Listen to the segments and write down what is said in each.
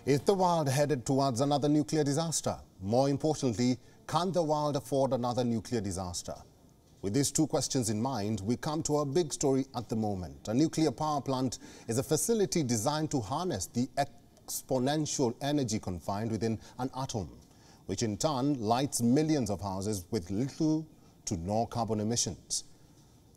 Is the world headed towards another nuclear disaster? More importantly, can the world afford another nuclear disaster? With these two questions in mind, we come to a big story at the moment. A nuclear power plant is a facility designed to harness the exponential energy confined within an atom, which in turn lights millions of houses with little to no carbon emissions.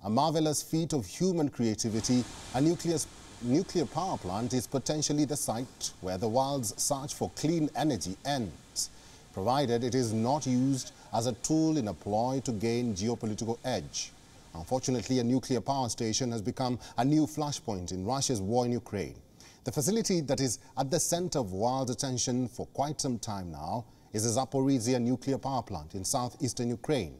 A marvelous feat of human creativity, a nuclear power plant is potentially the site where the world's search for clean energy ends, provided it is not used as a tool in a ploy to gain geopolitical edge. Unfortunately, a nuclear power station has become a new flashpoint in Russia's war in Ukraine. The facility that is at the center of world attention for quite some time now is the Zaporizhzhia nuclear power plant in southeastern Ukraine.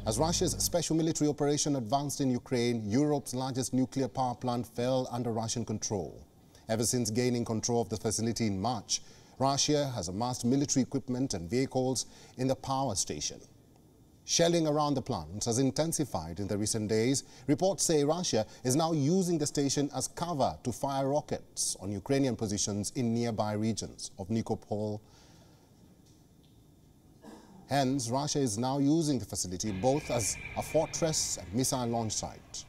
As Russia's special military operation advanced in Ukraine, Europe's largest nuclear power plant fell under Russian control. Ever since gaining control of the facility in March, Russia has amassed military equipment and vehicles in the power station. Shelling around the plant has intensified in the recent days. Reports say Russia is now using the station as cover to fire rockets on Ukrainian positions in nearby regions of Nikopol. Hence, Russia is now using the facility both as a fortress and missile launch site.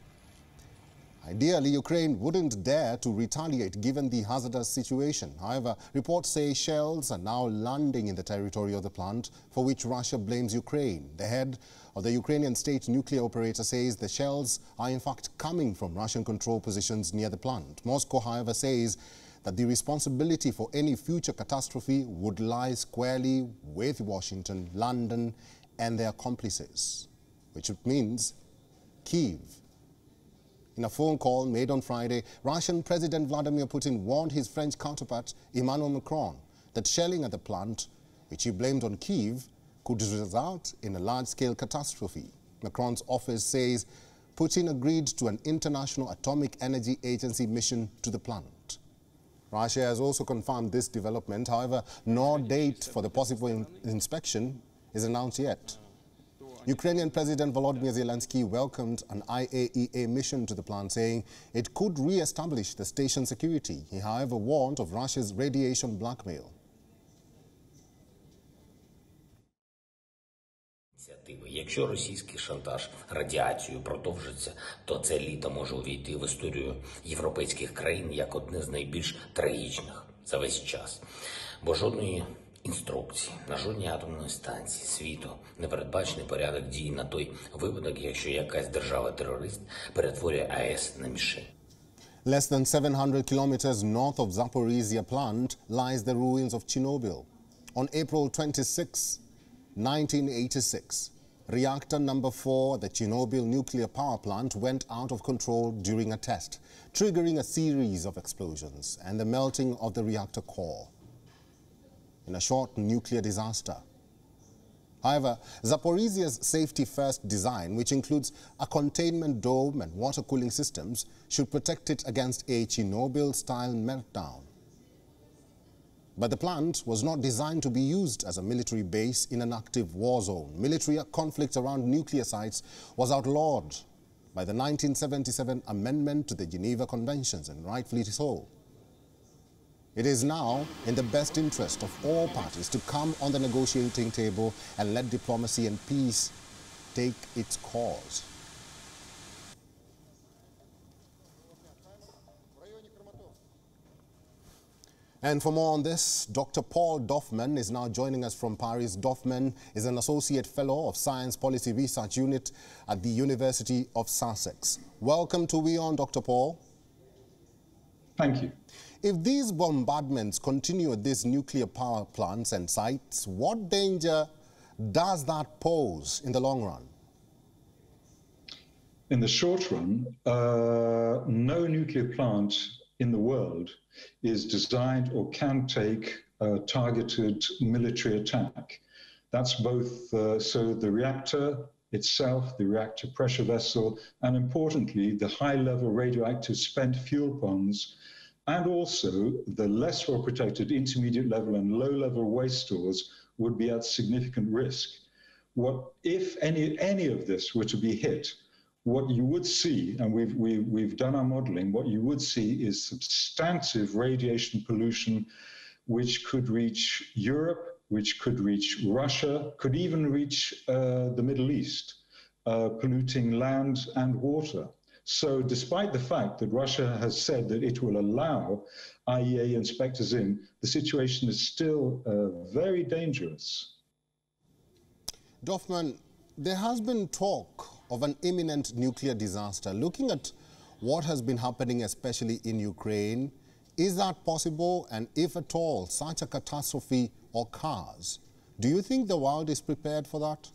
Ideally, Ukraine wouldn't dare to retaliate given the hazardous situation. However, reports say shells are now landing in the territory of the plant, for which Russia blames Ukraine. The head of the Ukrainian state nuclear operator says the shells are in fact coming from Russian-controlled positions near the plant. Moscow, however, says that the responsibility for any future catastrophe would lie squarely with Washington, London, and their accomplices, which means Kyiv. In a phone call made on Friday, Russian President Vladimir Putin warned his French counterpart Emmanuel Macron that shelling at the plant, which he blamed on Kyiv, could result in a large-scale catastrophe. Macron's office says Putin agreed to an International Atomic Energy Agency mission to the plant. Russia has also confirmed this development. However, no date for the possible inspection is announced yet. Ukrainian President Volodymyr Zelensky welcomed an IAEA mission to the plant, saying it could re-establish the station's security. He, however, warned of Russia's radiation blackmail. Якщо російський шантаж радіацією продовжиться, то це літо може увійти в історію європейських країн як одне з найбільш трагічних за весь час. Бо жодної інструкції на жодній атомній станції світу не передбачений порядок дій на той випадок, якщо якась держава-терорист перетворює АЕС на мішень. Less than 700 kilometers north of Zaporizhzhia plant lies the ruins of Chernobyl. On April 26, 1986, reactor number 4, the Chernobyl nuclear power plant, went out of control during a test, triggering a series of explosions and the melting of the reactor core. In a short nuclear disaster. However, Zaporizhzhia's safety-first design, which includes a containment dome and water cooling systems, should protect it against a Chernobyl-style meltdown. But the plant was not designed to be used as a military base in an active war zone. Military conflict around nuclear sites was outlawed by the 1977 amendment to the Geneva Conventions, and rightfully so. It is now in the best interest of all parties to come on the negotiating table and let diplomacy and peace take its course. And for more on this, Dr. Paul Doffman is now joining us from Paris. Doffman is an Associate Fellow of Science Policy Research Unit at the University of Sussex. Welcome to WION, Dr. Paul. Thank you. If these bombardments continue at these nuclear power plants and sites, what danger does that pose in the long run? In the short run, no nuclear plant in the world is designed or can take a targeted military attack. That's both so the reactor itself, the reactor pressure vessel, and importantly, the high-level radioactive spent fuel ponds, and also the less well-protected intermediate level and low-level waste stores would be at significant risk. What if any of this were to be hit, what you would see, and we've done our modeling, what you would see is substantive radiation pollution which could reach Europe, which could reach Russia, could even reach the Middle East, polluting land and water. So despite the fact that Russia has said that it will allow IAEA inspectors in, the situation is still very dangerous. Dorfman, there has been talk of an imminent nuclear disaster. Looking at what has been happening, especially in Ukraine, is that possible? And if at all such a catastrophe occurs, do you think the world is prepared for that?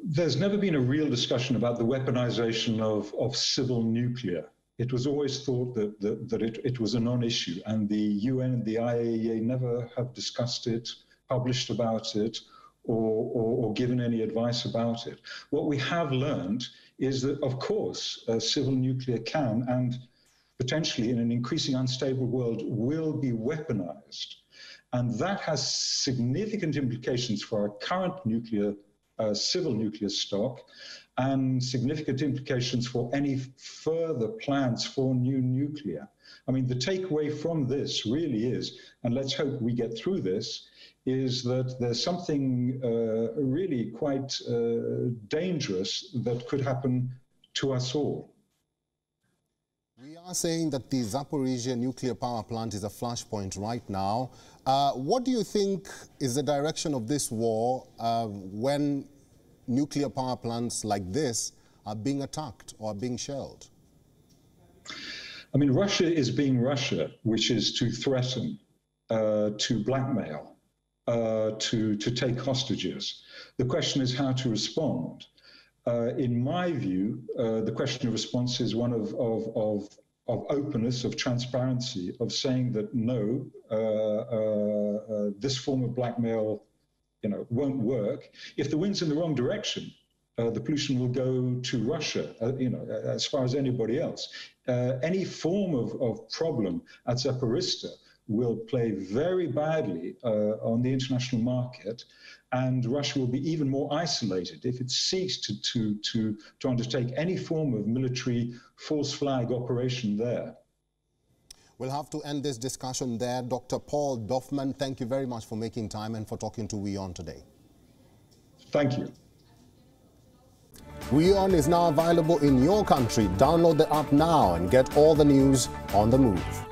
There's never been a real discussion about the weaponization of civil nuclear. It was always thought that it was a non-issue, and the UN and the IAEA never have discussed it, published about it, or given any advice about it. What we have learned is that, of course, civil nuclear can, and potentially in an increasingly unstable world, will be weaponized. And that has significant implications for our current nuclear, civil nuclear stock, and significant implications for any further plans for new nuclear. I mean, the takeaway from this really is, and let's hope we get through this, is that there's something really quite dangerous that could happen to us all. We are saying that the Zaporizhzhia nuclear power plant is a flashpoint right now. What do you think is the direction of this war when nuclear power plants like this are being attacked or being shelled? I mean, Russia is being Russia, which is to threaten, to blackmail, to take hostages. The question is how to respond. In my view, the question of response is one of openness, of transparency, of saying that no, this form of blackmail, won't work. If the wind's in the wrong direction, the pollution will go to Russia, as far as anybody else. Any form of problem at Zaporizhzhia will play very badly on the international market, and Russia will be even more isolated if it seeks to undertake any form of military false flag operation there. We'll have to end this discussion there. Dr. Paul Dorfman, thank you very much for making time and for talking to WION today. Thank you. WION is now available in your country. Download the app now and get all the news on the move.